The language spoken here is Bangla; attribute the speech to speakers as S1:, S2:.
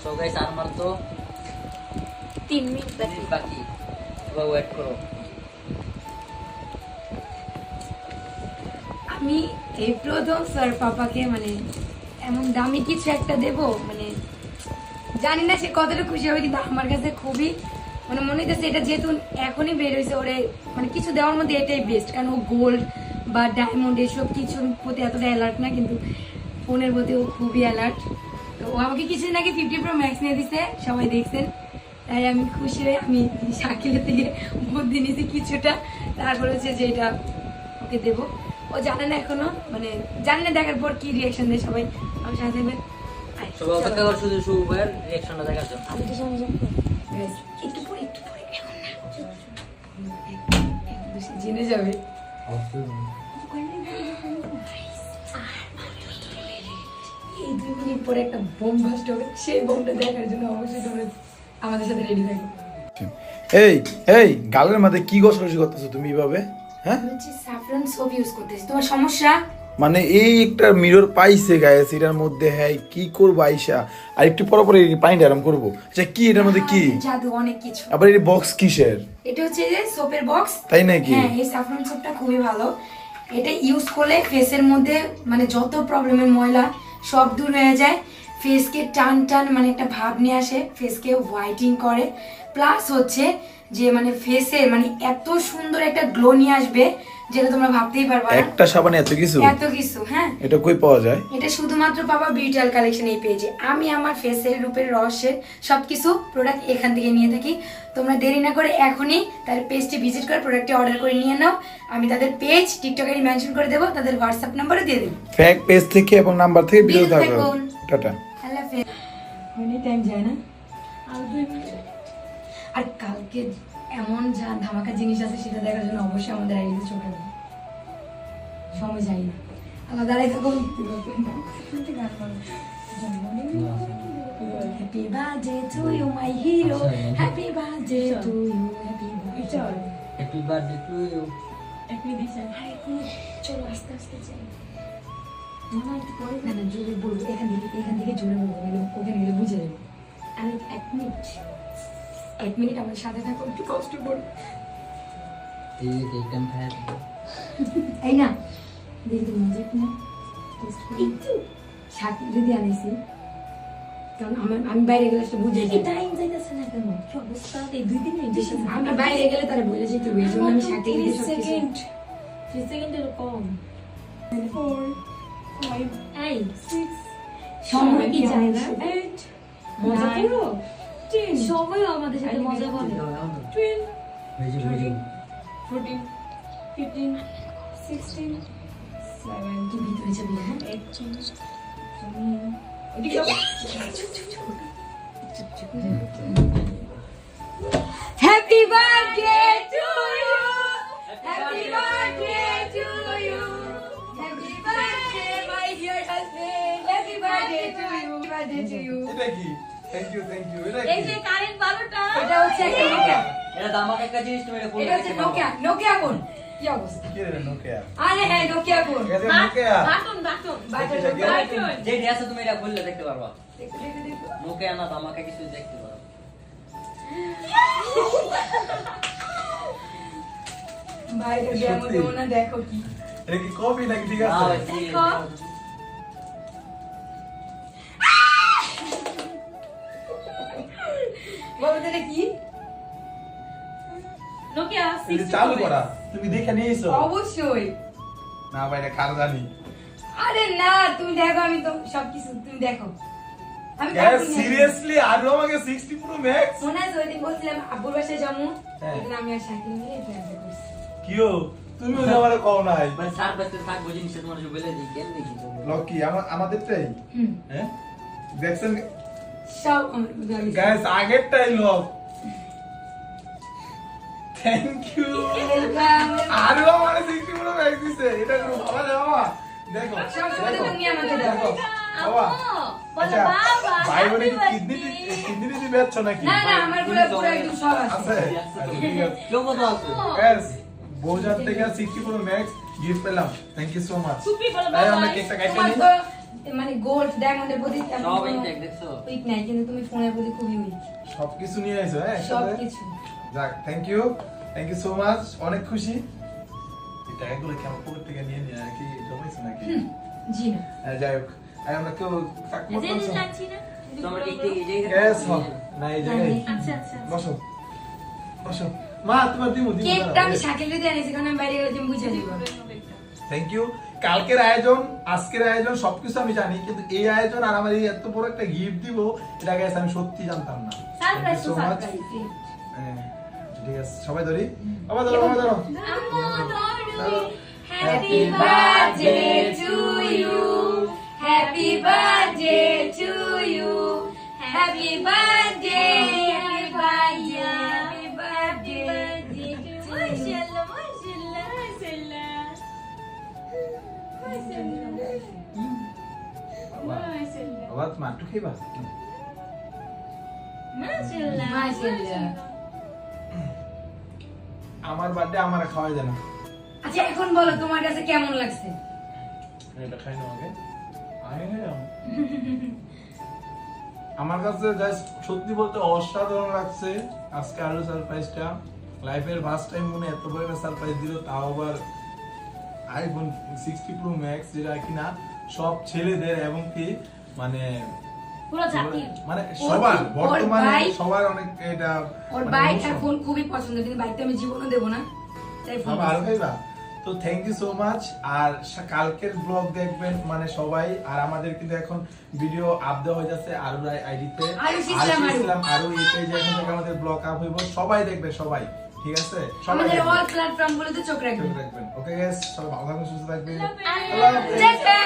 S1: তো গাইস আর মাত্র
S2: 3 মিনিট
S1: বাকি, এবার ওয়েট করো।
S3: আমি এই প্রথম স্যার পাপাকে মানে এমন দামি কিছু একটা দেব, মানে জানি না সে কতটা খুশি হবে, কিন্তু আমার কাছে খুবই মানে মনে হইতেছে এটা যেহেতু এখনই বের হয়েছে, ওরে মানে কিছু দেওয়ার মধ্যে এটাই বেস্ট, কারণ ও গোল্ড বা ডায়মন্ড এসব কিছুর প্রতি এতটা অ্যালার্ট না, কিন্তু ফোনের প্রতি ও খুবই অ্যালার্ট। তো ও আমাকে কিছুদিন আগে 50 Pro Max নিয়ে দিছে, সবাই দেখছেন, তাই আমি খুশি হয়ে আমি শাকিলের থেকে বুদ্ধি নিয়েছি কিছুটা, তারপর হচ্ছে যে এটা ওকে দেবো। ও জানে না এখনো, মানে জানে না, দেখার পর কি রিয়াকশন দেয় সবাই আমার সাথে।
S1: সবাই অপেক্ষা কর শুধু শুভের রিঅ্যাকশনটা দেখার জন্য।
S3: আমি তো সামনে যাবো একটু পরে এখন না, জেনে যাবে। এই 2 মিনিট পরে একটা বোম বাস্ট হবে, সেই বোমটা দেখার জন্য অবশ্যই তোমরা আমাদের সাথে রেডি থাকো।
S4: এই এই গালের মধ্যে কি ঘষাঘষি করতেছো তুমি এইভাবে? হ্যাঁ,
S3: আমি হচ্ছে স্যাফরন সোপ ইউজ করতেছি। তোমার সমস্যা?
S4: মানে এই একটা মিরর পাইছে গাইস, এটার মধ্যে হ্যাঁ কি করবো আইসা, আর একটু পর পরে পানিটা আরাম করবো। আচ্ছা কি এটার মধ্যে কি
S3: জাদু, অনেক কিছু।
S4: আবার এই বক্স কিসের?
S3: এটা হচ্ছে যে সোপের বক্স।
S4: তাই নাকি?
S3: হ্যাঁ, এই স্যাফরন সোপটা খুবই ভালো। এটা ইউজ করলে ফেসের মধ্যে মানে যত প্রবলেমের ময়লা সব দূর হয়ে যায়, ফেসকে টান টান মানে একটা ভাব নিয়ে আসে, ফেসকে হোয়াইটিং করে, প্লাস হচ্ছে যে মানে ফেসে মানে এত সুন্দর একটা গ্লো নিয়ে আসবে যেটা তোমরা ভাবতেই পারবে না।
S4: একটা সাবানে এত কিছু?
S3: এত কিছু, হ্যাঁ।
S4: এটা কই পাওয়া যায়?
S3: এটা শুধুমাত্র পাবা বিউটিয়াল কালেকশন এই পেজে। আমি আমার ফেসের রূপের রহস্যের সবকিছু প্রোডাক্ট এখান থেকে নিয়ে থাকি। তোমরা দেরি না করে এখনই তাদের পেজটি ভিজিট করে প্রোডাক্টটি অর্ডার করে নিয়ে নাও। আমি তাদের পেজ টিকটকে মেনশন করে দেবো, তাদের হোয়াটসঅ্যাপ নাম্বারও দিয়ে দেবো।
S4: ফ্যাক পেজ থেকে এবং নাম্বার থেকে ভিডিও থাকবে। টাটা।
S3: আল্লাহ হাফেজ। অনেক টাইম যায় না, আর 2 মিনিট। আর কালকে এমন যা ধামাকা জিনিস আছে সেটা দেখার জন্য অবশ্যই আমাদের আইডিতে চোখ রাখবে। সময় যাই না, আল্লাহ দাঁড়াই থাকুন। Happy birthday to you my hero, happy birthday to you, happy
S1: birthday to you.
S3: চলো আস্তে আস্তে যাই। মনে হয় একটু পরে না, জোরে বলবো, এখান থেকে জোরে বলবো, ওখানে গেলে বুঝে যাবো। আর 1 মিনিট আমাদের সাথে থাকো, একটু কষ্ট করো। এই না দেখি মজা কিনা একটু শাকিল যদি আনাইছি, কারণ আমি বাইরে গেলে সেটা বুঝে যাই। টাইম যাইতেছে না কেন, কি অবস্থা? এই 2 দিন আমি বাইরে গেলে তারা বলে যেতে হবে, এই জন্য আমি শাকিল
S2: 3 সেকেন্ডের কম। 4 5
S3: এই
S2: 6
S3: সময় কি যায় না,
S2: 8
S3: মজা করো।
S2: 10 সবাই আমাদের সাথে মজা করে। 12 13 14 15 16
S3: তুই
S2: 17
S3: ভিতরে যাবি, হ্যাঁ?
S2: 18 ওদিকে
S3: happy birthday to you, happy birthday to you, happy birthday my dear husband, happy birthday to you, birthday to you.
S4: এটা কি? Thank you thank you.
S2: এই যে কারেন্ট বালুটা,
S3: এটা হচ্ছে একটা নোকিয়া।
S1: এটা দামাক একটা জিনিস, তুমি এটা
S3: এটা হচ্ছে নোকিয়া কোন? কি অবস্থা?
S4: কি রে নোকিয়া?
S3: আরে হ্যাঁ, নোকিয়া কোন?
S4: এটা নোকিয়া।
S2: বাটন বাটন
S3: বাটন
S1: যে আছে তুমি এটা খুললে দেখতে পারবা।
S3: দেখো।
S1: নোকিয়া না দামাকা কিছু দেখতে পারো।
S3: বাইরে ডেমো দেবো না, দেখো কি।
S4: এটা কি কপি নাকি ঠিক
S1: না,
S4: আছে?
S1: ওই যে-
S2: দেখো।
S3: বলো তো এটা কি?
S2: নোকিয়া
S4: এটা
S2: 60
S4: চালু করা। তুমি দেখে নিয়েছো?
S3: অবশ্যই।
S4: না ভাই এটা কার জানি।
S3: আরে না, তুমি দেখো, আমি তো সবকিছু তুমি দেখো। আমি
S4: গ্যাস
S3: কাউকে নিয়ে-
S4: সিরিয়াসলি আরো আমাকে 60 Pro Max?
S3: মনে আছে ওই দিন বলছিলাম আব্বুর বাসায় যাবো,
S4: হ্যাঁ।
S3: ওই দিন আমি আর শাকিল মিলে প্ল্যানটা করছি।
S4: কিও তুমিও যে আমারে কও নাই।
S1: মানে সার বাচ্চা থাকবো জিনিস তোমার সব বলে দিই, কেন দেখি তো।
S4: লকি আমাদেরটাই
S3: হুম,
S4: হ্যাঁ দেখছেন
S3: সব
S4: গাইস আগেরটাই লক। Thank you. আরো আমারে 60 Pro Max দিছে। এটা কোনো ভাবা যায় বাবা? দেখো
S3: সব সময় তো তুমি আমাকে দাও।
S4: দেখো বাবা।
S2: বলে বাবা
S4: ভাই বোনে
S2: হ্যাপি
S4: কিডনি
S2: বার্থডে।
S4: কিডনি দিতে বেচ্ছ নাকি?
S3: না না, আমার পুরো একদম সব আছে।
S4: আছে ঠিক আছে।
S1: কেউ কত আছে?
S4: গাইস বউজার থেকে 60 Pro Max গিফট পেলাম। Thank you so much.
S2: Supri বলে
S4: তাই
S2: বাবা।
S4: আমরা কেকটা কাটতে
S3: তোমার
S4: নিই।
S3: তো মানে গোল্ড ডায়মন্ডের প্রতি
S1: সব ইনটেক দেখছো?
S3: উইক নাই, কিন্তু তুমি ফোনের প্রতি খুবই উইক।
S4: সবকিছু নিয়ে আইছো হ্যাঁ একসাথে?
S3: সবকিছু।
S4: যাক থ্যাংক ইউ সো মাচ, অনেক খুশি। এই টাকাগুলো কি আমার পকেট থেকে নিয়ে নিয়ে কি জমাইছো নাকি?
S3: জি না।
S4: যাই হোক আমরা কেউ তাকমত
S2: যে
S4: করছো?
S2: লাগছি না
S1: তোমরা টিকটিক এই জায়গায়
S4: গ্যাস না এই জায়গায়
S2: আচ্ছা আচ্ছা
S4: বসো বসো মা তোমার দিমু
S3: কেকটা আমি শাকিলকে দিয়ে আনিছি, কারণ আমি বাইরে গেলে তুমি বুঝে দিবা।
S4: Thank you. কালকের আয়োজন আজকের আয়োজন সবকিছু আমি জানি, কিন্তু এই আয়োজন আর আমার এই এত বড় একটা গিফট দিব এটা গাইস আমি সত্যি জানতাম না।
S2: সারপ্রাইজ তো
S4: Thank you so much.
S2: Surprise
S4: হ্যাঁ, ঠিক আছে সবাই ধরি, আবার ধরো আবার ধরো। ধরো।
S3: Happy birthday to you. Happy birthday to you. Happy birthday. Happy birthday. Happy birthday to you.
S2: মাশাআল্লাহ মাশাআল্লাহ মাশাআল্লাহ
S4: আবার তুমি একটু খাইবা?
S2: মাশাআল্লাহ
S3: মাশাআল্লাহ।
S4: আমার বার্থডে আমার খাওয়াই দেয় না।
S3: আচ্ছা এখন বলো তোমার কাছে কেমন লাগছে?
S4: এটা খাই না আগে আমার কাছে জাস্ট সত্যি বলতে অসাধারণ লাগছে আজকে আলু সারপ্রাইজটা। লাইফের ফার্স্ট টাইম মনে এত বড় একটা সারপ্রাইজ দিল, তাও আবার আইফোন 60 প্রো ম্যাক্স, যেটা কিনা সব ছেলেদের এবং কি মানে
S2: পুরো জাতি
S4: মানে সবার
S3: ওর
S4: বর্তমানে
S3: ভাই-
S4: সবার অনেক এটা
S3: ওর
S4: মানে
S3: বাইক
S4: emotion।
S3: আর ফোন খুবই পছন্দ, কিন্তু বাইকটা আমি জীবনও দেবো না, তাই ফোন।
S4: বাবা, আরো খাইবা? তো থ্যাংক ইউ সো মাচ। আর কালকের ব্লগ দেখবেন মানে সবাই, আর আমাদের কিন্তু এখন ভিডিও আপ দেওয়া হয়ে যাচ্ছে আরো আইডিতে,
S3: আরুষ ইসলাম আরু।
S4: আরো এই পেজে এখন থেকে আমাদের ব্লগ আপ হইব, সবাই দেখবে সবাই, ঠিক আছে? সবাই
S3: আমাদের
S4: দেখবে।
S3: অল প্ল্যাটফর্ম গুলোতে চোখ রাখবেন।
S4: চোখ রাখবেন। ওকে গাইস, সবাই ভালো থাকবেন, সুস্থ থাকবেন।
S2: আল্লাহ
S4: আল্লাহ হাফেজ।
S3: টাটা।